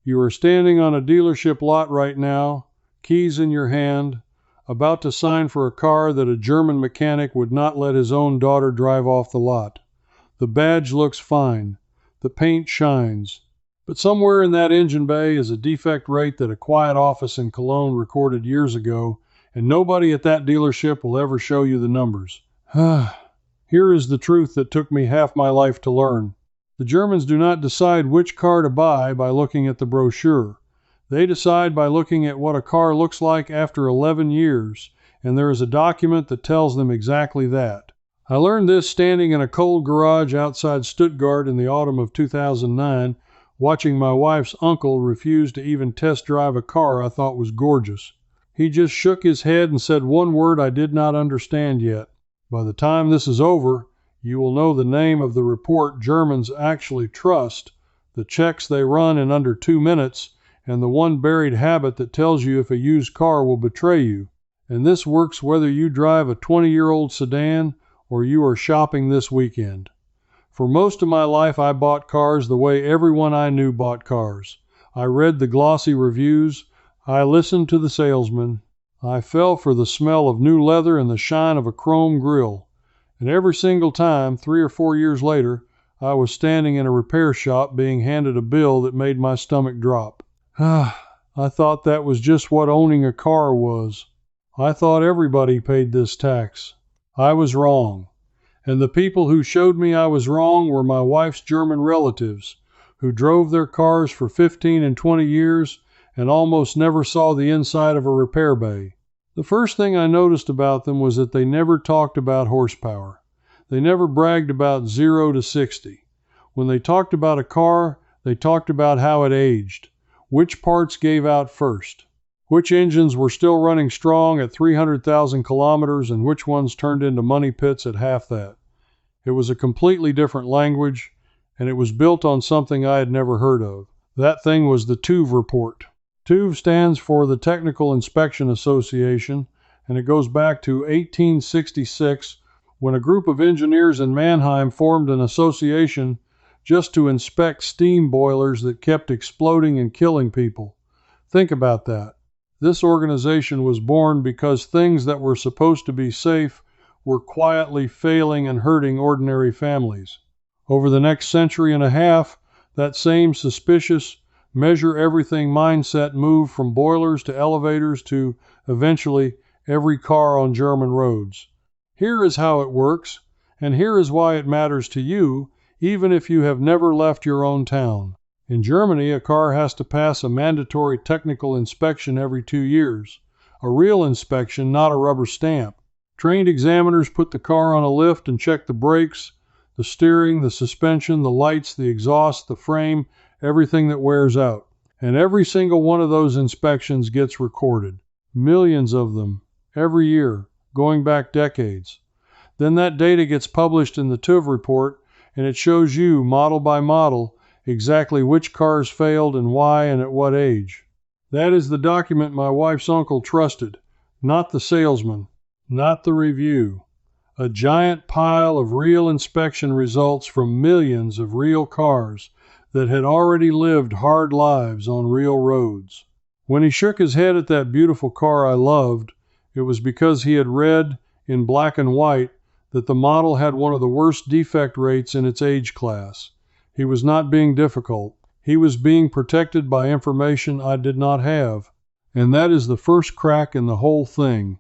You are standing on a dealership lot right now, keys in your hand, about to sign for a car that a German mechanic would not let his own daughter drive off the lot. The badge looks fine. The paint shines. But somewhere in that engine bay is a defect rate that a quiet office in Cologne recorded years ago, and nobody at that dealership will ever show you the numbers. Here is the truth that took me half my life to learn. The Germans do not decide which car to buy by looking at the brochure. They decide by looking at what a car looks like after 11 years, and there is a document that tells them exactly that. I learned this standing in a cold garage outside Stuttgart in the autumn of 2009, watching my wife's uncle refuse to even test drive a car I thought was gorgeous. He just shook his head and said one word I did not understand yet. By the time this is over, you will know the name of the report Germans actually trust, the checks they run in under 2 minutes, and the one buried habit that tells you if a used car will betray you. And this works whether you drive a 20-year-old sedan or you are shopping this weekend. For most of my life, I bought cars the way everyone I knew bought cars. I read the glossy reviews. I listened to the salesman. I fell for the smell of new leather and the shine of a chrome grille. And every single time, 3 or 4 years later, I was standing in a repair shop being handed a bill that made my stomach drop. I thought that was just what owning a car was. I thought everybody paid this tax. I was wrong. And the people who showed me I was wrong were my wife's German relatives, who drove their cars for 15 and 20 years and almost never saw the inside of a repair bay. The first thing I noticed about them was that they never talked about horsepower. They never bragged about 0 to 60. When they talked about a car, they talked about how it aged, which parts gave out first, which engines were still running strong at 300,000 kilometers and which ones turned into money pits at half that. It was a completely different language, and it was built on something I had never heard of. That thing was the TÜV report. TÜV stands for the Technical Inspection Association, and it goes back to 1866 when a group of engineers in Mannheim formed an association just to inspect steam boilers that kept exploding and killing people. Think about that. This organization was born because things that were supposed to be safe were quietly failing and hurting ordinary families. Over the next century and a half, that same suspicious, measure-everything mindset moved from boilers to elevators to, eventually, every car on German roads. Here is how it works, and here is why it matters to you, even if you have never left your own town. In Germany, a car has to pass a mandatory technical inspection every 2 years. A real inspection, not a rubber stamp. Trained examiners put the car on a lift and check the brakes, the steering, the suspension, the lights, the exhaust, the frame, everything that wears out. And every single one of those inspections gets recorded. Millions of them, every year, going back decades. Then that data gets published in the TÜV report, and it shows you, model by model, exactly which cars failed and why and at what age. That is the document my wife's uncle trusted, not the salesman, not the review. A giant pile of real inspection results from millions of real cars that had already lived hard lives on real roads. When he shook his head at that beautiful car I loved, it was because he had read, in black and white, that the model had one of the worst defect rates in its age class. He was not being difficult. He was being protected by information I did not have. And that is the first crack in the whole thing.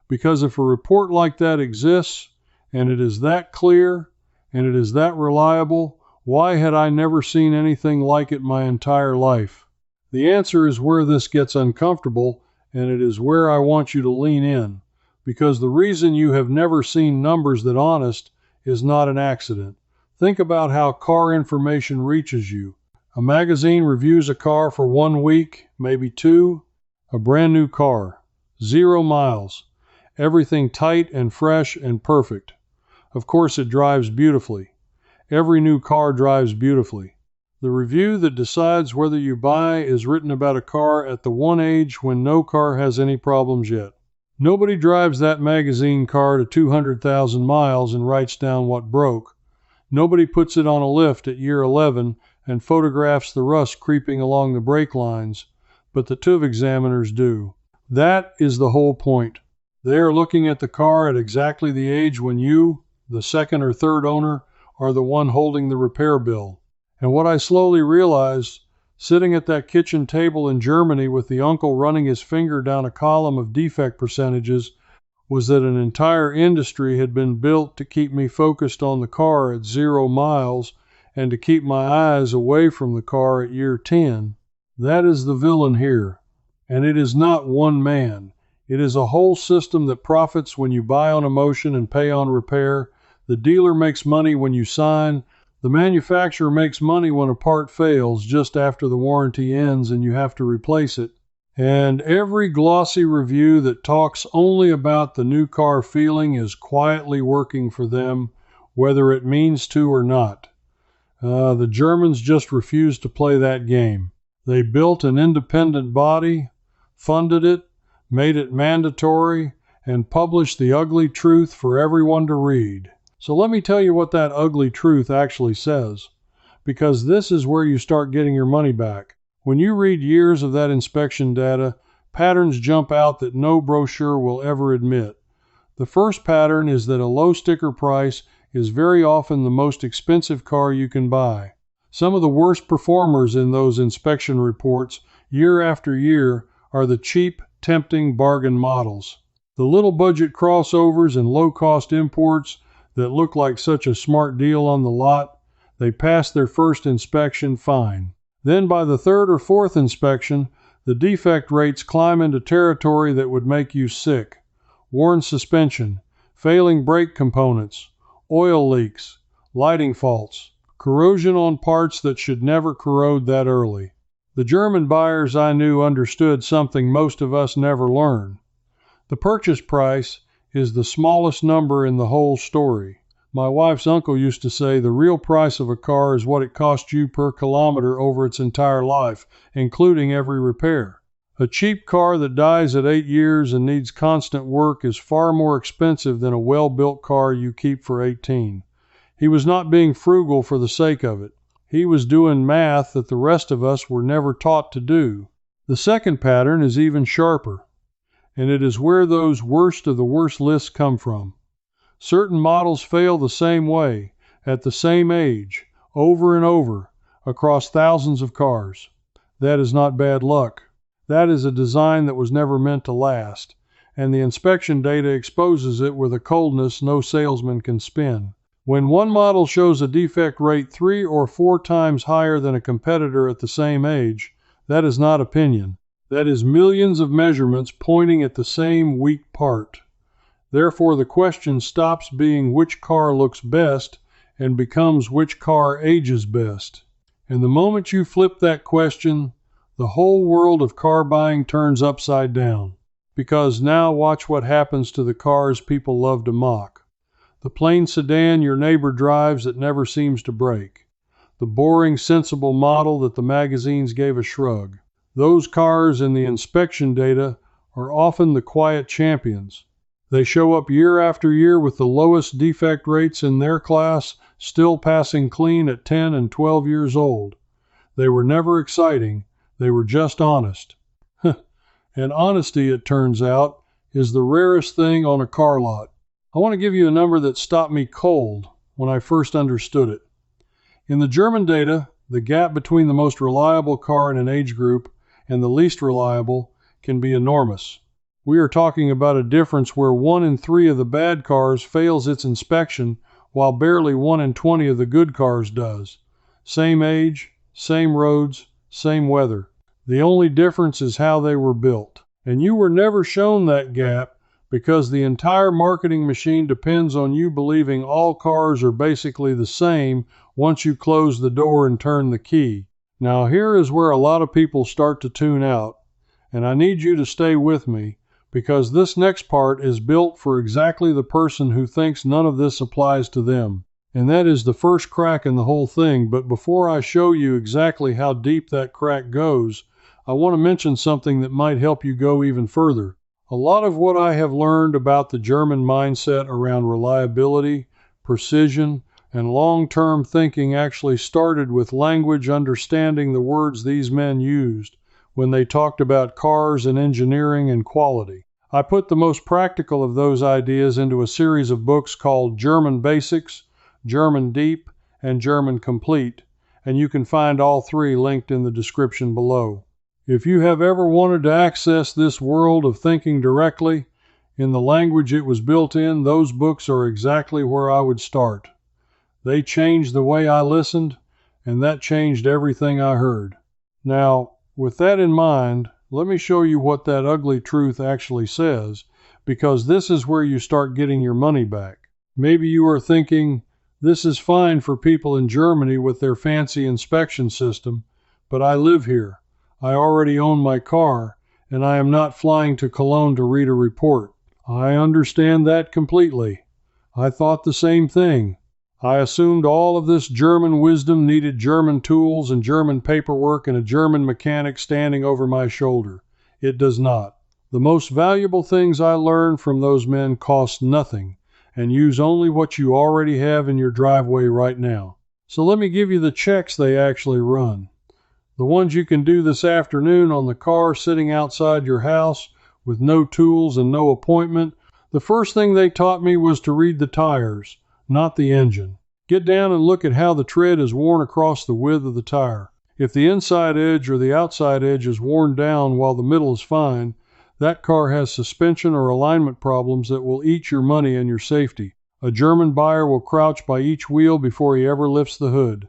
Because if a report like that exists, and it is that clear, and it is that reliable, why had I never seen anything like it my entire life? The answer is where this gets uncomfortable, and it is where I want you to lean in. Because the reason you have never seen numbers that honest is not an accident. Think about how car information reaches you. A magazine reviews a car for 1 week, maybe 2. A brand new car. 0 miles. Everything tight and fresh and perfect. Of course it drives beautifully. Every new car drives beautifully. The review that decides whether you buy is written about a car at the one age when no car has any problems yet. Nobody drives that magazine car to 200,000 miles and writes down what broke. Nobody puts it on a lift at year 11 and photographs the rust creeping along the brake lines, but the TÜV examiners do. That is the whole point. They are looking at the car at exactly the age when you, the second or third owner, are the one holding the repair bill. And what I slowly realized, sitting at that kitchen table in Germany with the uncle running his finger down a column of defect percentages, was that an entire industry had been built to keep me focused on the car at 0 miles and to keep my eyes away from the car at year 10. That is the villain here. And it is not one man. It is a whole system that profits when you buy on emotion and pay on repair. The dealer makes money when you sign. The manufacturer makes money when a part fails just after the warranty ends and you have to replace it. And every glossy review that talks only about the new car feeling is quietly working for them, whether it means to or not. The Germans just refuse to play that game. They built an independent body, funded it, made it mandatory, and published the ugly truth for everyone to read. So let me tell you what that ugly truth actually says, because this is where you start getting your money back. When you read years of that inspection data, patterns jump out that no brochure will ever admit. The first pattern is that a low sticker price is very often the most expensive car you can buy. Some of the worst performers in those inspection reports, year after year, are the cheap, tempting bargain models. The little budget crossovers and low-cost imports that look like such a smart deal on the lot, they pass their first inspection fine. Then by the third or fourth inspection, the defect rates climb into territory that would make you sick. Worn suspension, failing brake components, oil leaks, lighting faults, corrosion on parts that should never corrode that early. The German buyers I knew understood something most of us never learn. The purchase price is the smallest number in the whole story. My wife's uncle used to say the real price of a car is what it costs you per kilometer over its entire life, including every repair. A cheap car that dies at 8 years and needs constant work is far more expensive than a well-built car you keep for 18. He was not being frugal for the sake of it. He was doing math that the rest of us were never taught to do. The second pattern is even sharper, and it is where those worst of the worst lists come from. Certain models fail the same way, at the same age, over and over, across thousands of cars. That is not bad luck. That is a design that was never meant to last, and the inspection data exposes it with a coldness no salesman can spin. When one model shows a defect rate 3 or 4 times higher than a competitor at the same age, that is not opinion. That is millions of measurements pointing at the same weak part. Therefore, the question stops being which car looks best and becomes which car ages best. And the moment you flip that question, the whole world of car buying turns upside down. Because now watch what happens to the cars people love to mock. The plain sedan your neighbor drives that never seems to break. The boring, sensible model that the magazines gave a shrug. Those cars in the inspection data are often the quiet champions. They show up year after year with the lowest defect rates in their class, still passing clean at 10 and 12 years old. They were never exciting, they were just honest. And honesty, it turns out, is the rarest thing on a car lot. I want to give you a number that stopped me cold when I first understood it. In the German data, the gap between the most reliable car in an age group and the least reliable can be enormous. We are talking about a difference where 1 in 3 of the bad cars fails its inspection, while barely 1 in 20 of the good cars does. Same age, same roads, same weather. The only difference is how they were built. And you were never shown that gap because the entire marketing machine depends on you believing all cars are basically the same once you close the door and turn the key. Now here is where a lot of people start to tune out, and I need you to stay with me, because this next part is built for exactly the person who thinks none of this applies to them. And that is the first crack in the whole thing. But before I show you exactly how deep that crack goes, I want to mention something that might help you go even further. A lot of what I have learned about the German mindset around reliability, precision, and long-term thinking actually started with language understanding the words these men used when they talked about cars and engineering and quality. I put the most practical of those ideas into a series of books called German Basics, German Deep, and German Complete, and you can find all three linked in the description below. If you have ever wanted to access this world of thinking directly, in the language it was built in, those books are exactly where I would start. They changed the way I listened, and that changed everything I heard. Now, with that in mind, let me show you what that ugly truth actually says, because this is where you start getting your money back. Maybe you are thinking, this is fine for people in Germany with their fancy inspection system, but I live here. I already own my car, and I am not flying to Cologne to read a report. I understand that completely. I thought the same thing. I assumed all of this German wisdom needed German tools and German paperwork and a German mechanic standing over my shoulder. It does not. The most valuable things I learned from those men cost nothing and use only what you already have in your driveway right now. So let me give you the checks they actually run. The ones you can do this afternoon on the car sitting outside your house with no tools and no appointment. The first thing they taught me was to read the tires, not the engine. Get down and look at how the tread is worn across the width of the tire. If the inside edge or the outside edge is worn down while the middle is fine, that car has suspension or alignment problems that will eat your money and your safety. A German buyer will crouch by each wheel before he ever lifts the hood.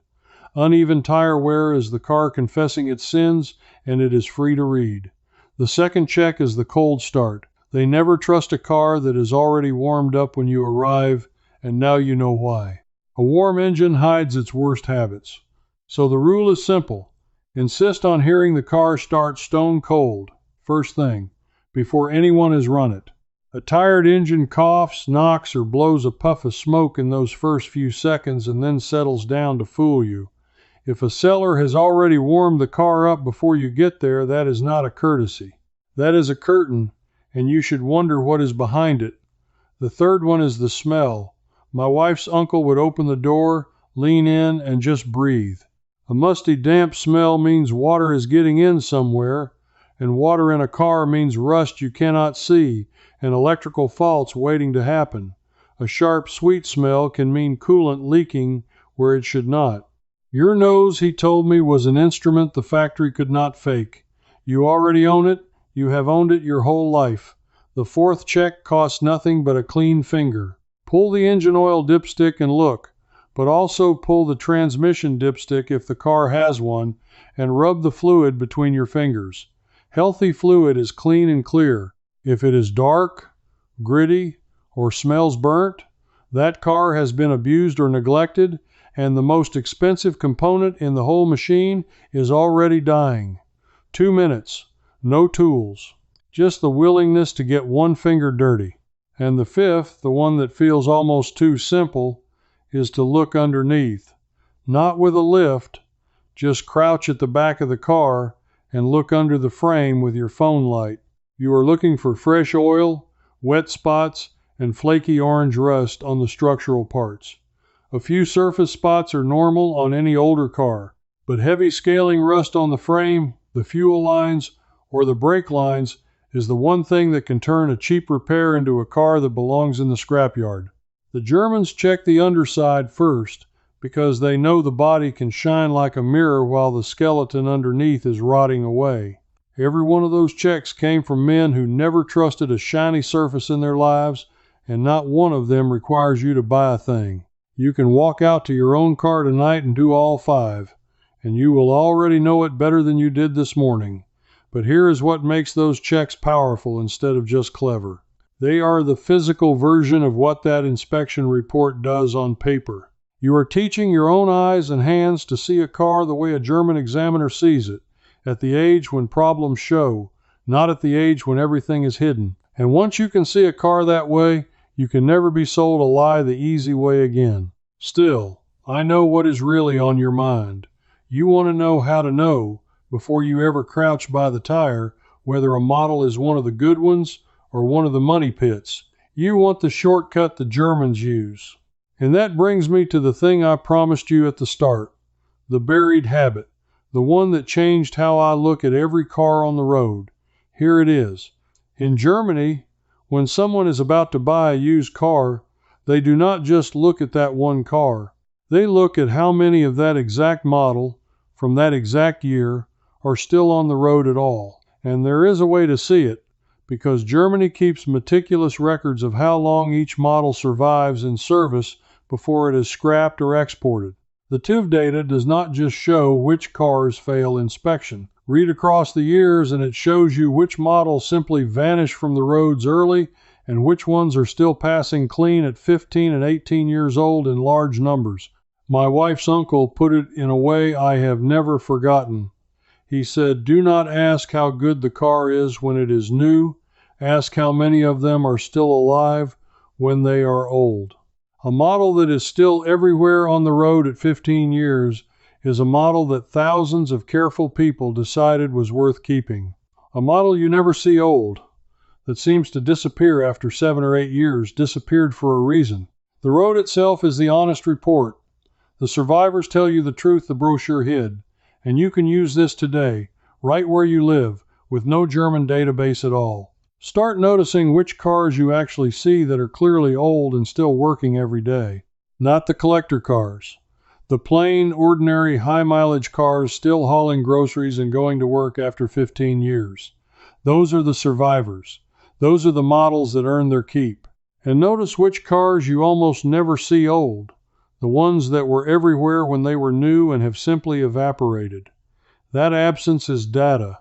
Uneven tire wear is the car confessing its sins, and it is free to read. The second check is the cold start. They never trust a car that is already warmed up when you arrive, and now you know why. A warm engine hides its worst habits. So the rule is simple. Insist on hearing the car start stone cold, first thing, before anyone has run it. A tired engine coughs, knocks, or blows a puff of smoke in those first few seconds and then settles down to fool you. If a seller has already warmed the car up before you get there, that is not a courtesy. That is a curtain, and you should wonder what is behind it. The third one is the smell. My wife's uncle would open the door, lean in, and just breathe. A musty, damp smell means water is getting in somewhere, and water in a car means rust you cannot see and electrical faults waiting to happen. A sharp, sweet smell can mean coolant leaking where it should not. Your nose, he told me, was an instrument the factory could not fake. You already own it. You have owned it your whole life. The fourth check costs nothing but a clean finger. Pull the engine oil dipstick and look, but also pull the transmission dipstick if the car has one, and rub the fluid between your fingers. Healthy fluid is clean and clear. If it is dark, gritty, or smells burnt, that car has been abused or neglected, and the most expensive component in the whole machine is already dying. 2 minutes. No tools. Just the willingness to get one finger dirty. And the fifth, the one that feels almost too simple, is to look underneath. Not with a lift, just crouch at the back of the car and look under the frame with your phone light. You are looking for fresh oil, wet spots, and flaky orange rust on the structural parts. A few surface spots are normal on any older car, but heavy scaling rust on the frame, the fuel lines, or the brake lines is the one thing that can turn a cheap repair into a car that belongs in the scrapyard. The Germans check the underside first because they know the body can shine like a mirror while the skeleton underneath is rotting away. Every one of those checks came from men who never trusted a shiny surface in their lives, and not one of them requires you to buy a thing. You can walk out to your own car tonight and do all 5, and you will already know it better than you did this morning. But here is what makes those checks powerful instead of just clever. They are the physical version of what that inspection report does on paper. You are teaching your own eyes and hands to see a car the way a German examiner sees it, at the age when problems show, not at the age when everything is hidden. And once you can see a car that way, you can never be sold a lie the easy way again. Still, I know what is really on your mind. You want to know how to know, before you ever crouch by the tire, whether a model is one of the good ones or one of the money pits. You want the shortcut the Germans use. And that brings me to the thing I promised you at the start, the buried habit, the one that changed how I look at every car on the road. Here it is. In Germany, when someone is about to buy a used car, they do not just look at that one car. They look at how many of that exact model, from that exact year, are still on the road at all. And there is a way to see it, because Germany keeps meticulous records of how long each model survives in service before it is scrapped or exported. The TÜV data does not just show which cars fail inspection. Read across the years and it shows you which models simply vanish from the roads early and which ones are still passing clean at 15 and 18 years old in large numbers. My wife's uncle put it in a way I have never forgotten. He said, "Do not ask how good the car is when it is new. Ask how many of them are still alive when they are old." A model that is still everywhere on the road at 15 years is a model that thousands of careful people decided was worth keeping. A model you never see old, that seems to disappear after 7 or 8 years, disappeared for a reason. The road itself is the honest report. The survivors tell you the truth the brochure hid, and you can use this today, right where you live, with no German database at all. Start noticing which cars you actually see that are clearly old and still working every day. Not the collector cars. The plain, ordinary, high-mileage cars still hauling groceries and going to work after 15 years. Those are the survivors. Those are the models that earn their keep. And notice which cars you almost never see old. The ones that were everywhere when they were new and have simply evaporated. That absence is data.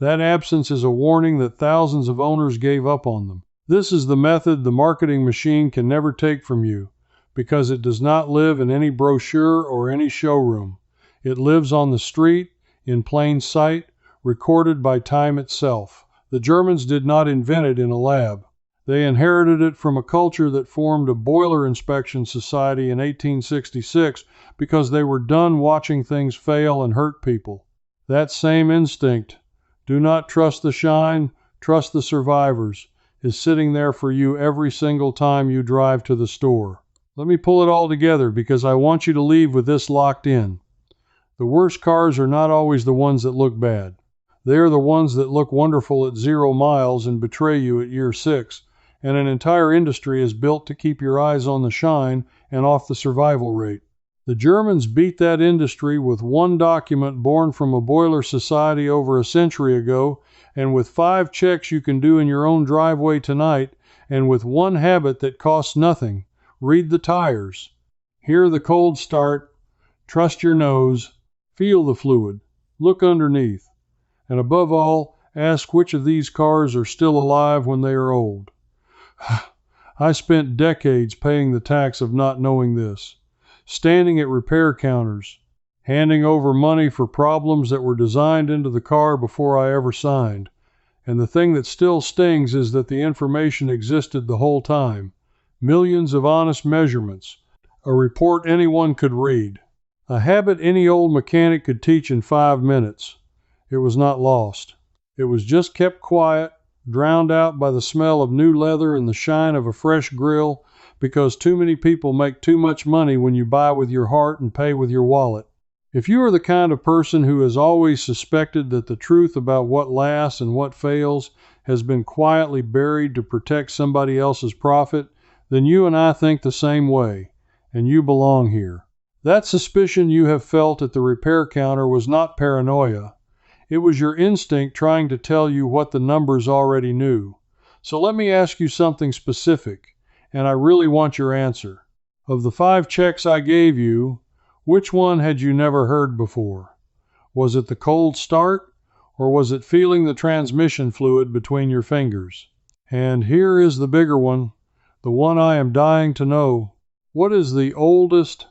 That absence is a warning that thousands of owners gave up on them. This is the method the marketing machine can never take from you, because it does not live in any brochure or any showroom. It lives on the street, in plain sight, recorded by time itself. The Germans did not invent it in a lab. They inherited it from a culture that formed a boiler inspection society in 1866 because they were done watching things fail and hurt people. That same instinct, "Do not trust the shine, trust the survivors," is sitting there for you every single time you drive to the store. Let me pull it all together because I want you to leave with this locked in. The worst cars are not always the ones that look bad. They are the ones that look wonderful at 0 miles and betray you at year 6, and an entire industry is built to keep your eyes on the shine and off the survival rate. The Germans beat that industry with one document born from a boiler society over a century ago, and with 5 checks you can do in your own driveway tonight, and with one habit that costs nothing. Read the tires. Hear the cold start. Trust your nose. Feel the fluid. Look underneath. And above all, ask which of these cars are still alive when they are old. I spent decades paying the tax of not knowing this. Standing at repair counters, handing over money for problems that were designed into the car before I ever signed. And the thing that still stings is that the information existed the whole time. Millions of honest measurements. A report anyone could read. A habit any old mechanic could teach in 5 minutes. It was not lost. It was just kept quiet, drowned out by the smell of new leather and the shine of a fresh grill, because too many people make too much money when you buy with your heart and pay with your wallet. If you are the kind of person who has always suspected that the truth about what lasts and what fails has been quietly buried to protect somebody else's profit, then you and I think the same way, and you belong here. That suspicion you have felt at the repair counter was not paranoia. It was your instinct trying to tell you what the numbers already knew. So let me ask you something specific, and I really want your answer. Of the 5 checks I gave you, which one had you never heard before? Was it the cold start, or was it feeling the transmission fluid between your fingers? And here is the bigger one, the one I am dying to know. What is the oldest,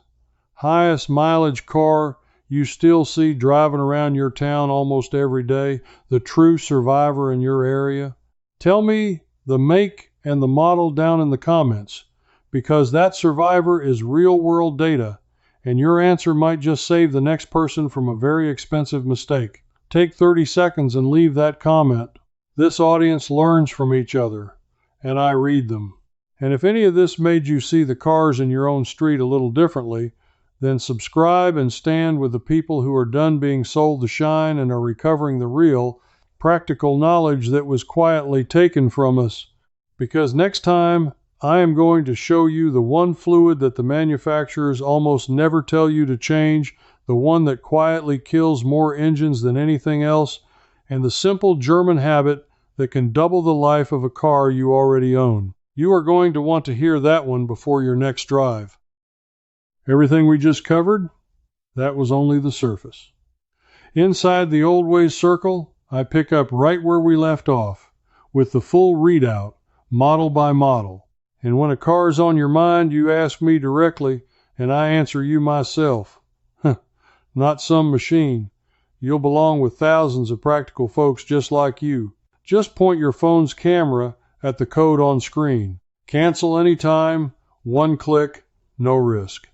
highest mileage car you still see driving around your town almost every day, the true survivor in your area? Tell me the make and the model down in the comments, because that survivor is real-world data, and your answer might just save the next person from a very expensive mistake. Take 30 seconds and leave that comment. This audience learns from each other, and I read them. And if any of this made you see the cars in your own street a little differently, then subscribe and stand with the people who are done being sold the shine and are recovering the real, practical knowledge that was quietly taken from us. Because next time, I am going to show you the one fluid that the manufacturers almost never tell you to change, the one that quietly kills more engines than anything else, and the simple German habit that can double the life of a car you already own. You are going to want to hear that one before your next drive. Everything we just covered? That was only the surface. Inside the old ways circle, I pick up right where we left off, with the full readout, model by model. And when a car's on your mind, you ask me directly, and I answer you myself. Not some machine. You'll belong with thousands of practical folks just like you. Just point your phone's camera at the code on screen. Cancel anytime, one click, no risk.